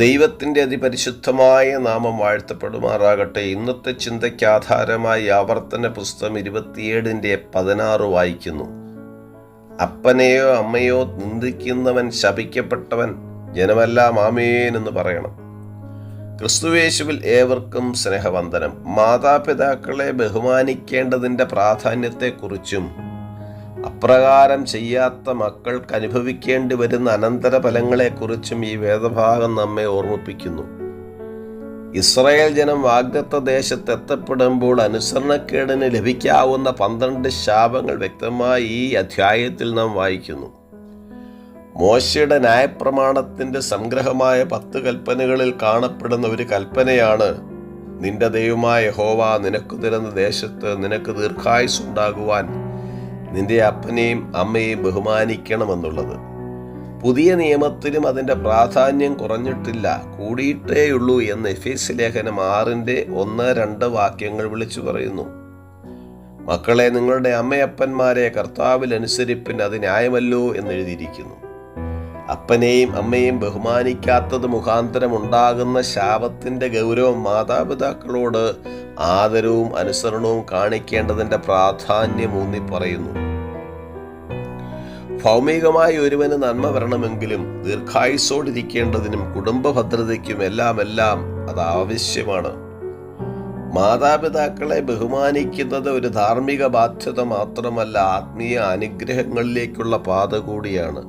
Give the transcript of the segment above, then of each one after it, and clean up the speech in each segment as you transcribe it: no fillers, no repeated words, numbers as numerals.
ദൈവത്തിൻ്റെ അതിപരിശുദ്ധമായ നാമം വാഴ്ത്തപ്പെടുമാറാകട്ടെ. ഇന്നത്തെ ചിന്തയ്ക്ക് ആധാരമായി ആവർത്തന പുസ്തകം 27:16 വായിക്കുന്നു. അപ്പനെയോ അമ്മയോ നിന്ദിക്കുന്നവൻ ശപിക്കപ്പെട്ടവൻ, ജനമെല്ലാം ആമേൻ എന്ന് പറയണം. ക്രിസ്തുയേശുവിൽ ഏവർക്കും സ്നേഹവന്ദനം. മാതാപിതാക്കളെ ബഹുമാനിക്കേണ്ടതിൻ്റെ പ്രാധാന്യത്തെക്കുറിച്ചും അപ്രകാരം ചെയ്യാത്ത മക്കൾക്ക് അനുഭവിക്കേണ്ടി വരുന്ന അനന്തരഫലങ്ങളെക്കുറിച്ചും ഈ വേദഭാഗം നമ്മെ ഓർമ്മിപ്പിക്കുന്നു. ഇസ്രായേൽ ജനം വാഗ്ദത്ത ദേശത്ത് എത്തപ്പെടുമ്പോൾ അനുസരണക്കേടിന് ലഭിക്കാവുന്ന 12 ശാപങ്ങൾ വ്യക്തമായി ഈ അധ്യായത്തിൽ നാം വായിക്കുന്നു. മോശയുടെ ന്യായപ്രമാണത്തിൻ്റെ സംഗ്രഹമായ 10 കൽപ്പനകളിൽ കാണപ്പെടുന്ന ഒരു കൽപ്പനയാണ് നിന്റെ ദൈവമായ യഹോവ നിനക്ക് തരുന്ന ദേശത്ത് നിനക്ക് ദീർഘായുസ്സുണ്ടാകുവാൻ നിന്റെ അപ്പനെയും അമ്മയെയും ബഹുമാനിക്കണമെന്നുള്ളത്. പുതിയ നിയമത്തിലും അതിൻ്റെ പ്രാധാന്യം കുറഞ്ഞിട്ടില്ല, കൂടിയിട്ടേയുള്ളൂ എന്ന് എഫേസ്യ ലേഖനം 6:1-2 വാക്യങ്ങൾ വിളിച്ചു പറയുന്നു. മക്കളെ, നിങ്ങളുടെ അമ്മയപ്പന്മാരെ കർത്താവിൽ അനുസരിപ്പിൻ, അത് ന്യായമല്ലോ എന്നെഴുതിയിരിക്കുന്നു. അപ്പനെയും അമ്മയെയും ബഹുമാനിക്കാത്തത് മുഖാന്തരം ഉണ്ടാകുന്ന ശാപത്തിൻ്റെ ഗൗരവം മാതാപിതാക്കളോട് ആദരവും അനുസരണവും കാണിക്കേണ്ടതിൻ്റെ പ്രാധാന്യം ഊന്നി പറയുന്നു. ഭൗമികമായി ഒരുവന് നന്മ വരണമെങ്കിലും ദീർഘായുസ്സോടിരിക്കേണ്ടതിനും കുടുംബ ഭദ്രതയ്ക്കും എല്ലാം അത് ആവശ്യമാണ്. മാതാപിതാക്കളെ ബഹുമാനിക്കുന്നത് ഒരു ധാർമ്മിക ബാധ്യത മാത്രമല്ല, ആത്മീയ അനുഗ്രഹങ്ങളിലേക്കുള്ള പാത കൂടിയാണ്.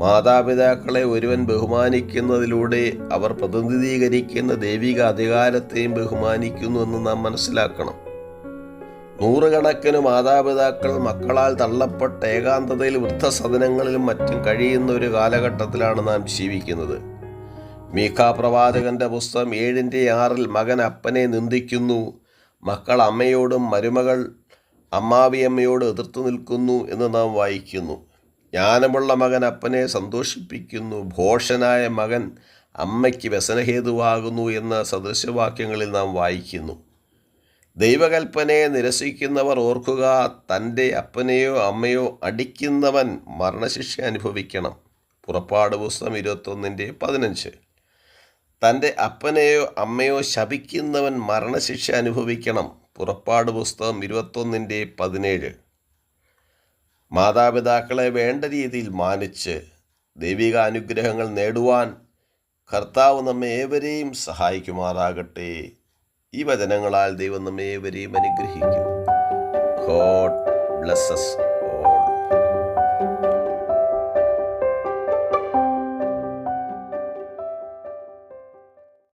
മാതാപിതാക്കളെ ഒരുവൻ ബഹുമാനിക്കുന്നതിലൂടെ അവർ പ്രതിനിധീകരിക്കുന്ന ദൈവിക അധികാരത്തെയും ബഹുമാനിക്കുന്നു എന്ന് നാം മനസ്സിലാക്കണം. നൂറുകണക്കിന് മാതാപിതാക്കൾ മക്കളാൽ തള്ളപ്പെട്ട ഏകാന്തതയിൽ വൃദ്ധസദനങ്ങളിലും മറ്റും കഴിയുന്ന ഒരു കാലഘട്ടത്തിലാണ് നാം ജീവിക്കുന്നത്. മീഖാ പ്രവാചകന്റെ പുസ്തകം 7:6 മകൻ അപ്പനെ നിന്ദിക്കുന്നു, മക്കൾ അമ്മയോടും മരുമകൾ അമ്മാവിയമ്മയോട് എതിർത്തു നിൽക്കുന്നു എന്ന് നാം വായിക്കുന്നു. ജ്ഞാനമുള്ള മകൻ അപ്പനെ സന്തോഷിപ്പിക്കുന്നു, ഭോഷനായ മകൻ അമ്മയ്ക്ക് വ്യസനഹേതുവാകുന്നു എന്ന സദൃശവാക്യങ്ങളിൽ നാം വായിക്കുന്നു. ദൈവകൽപ്പനയെ നിരസിക്കുന്നവർ ഓർക്കുക, തൻ്റെ അപ്പനെയോ അമ്മയോ അടിക്കുന്നവൻ മരണശിക്ഷ അനുഭവിക്കണം. പുറപ്പാട് പുസ്തകം 21:15. തൻ്റെ അപ്പനെയോ അമ്മയോ ശപിക്കുന്നവൻ മരണശിക്ഷ അനുഭവിക്കണം. പുറപ്പാട് പുസ്തകം 21:17. മാതാപിതാക്കളെ വേണ്ട രീതിയിൽ മാനിച്ച് ദൈവിക അനുഗ്രഹങ്ങൾ നേടുവാൻ കർത്താവ് നമ്മെ ഏവരെയും സഹായിക്കുമാറാകട്ടെ. ഈ വചനങ്ങളാൽ ദൈവം നമ്മെ ഏവരെയും അനുഗ്രഹിക്കും. God bless us.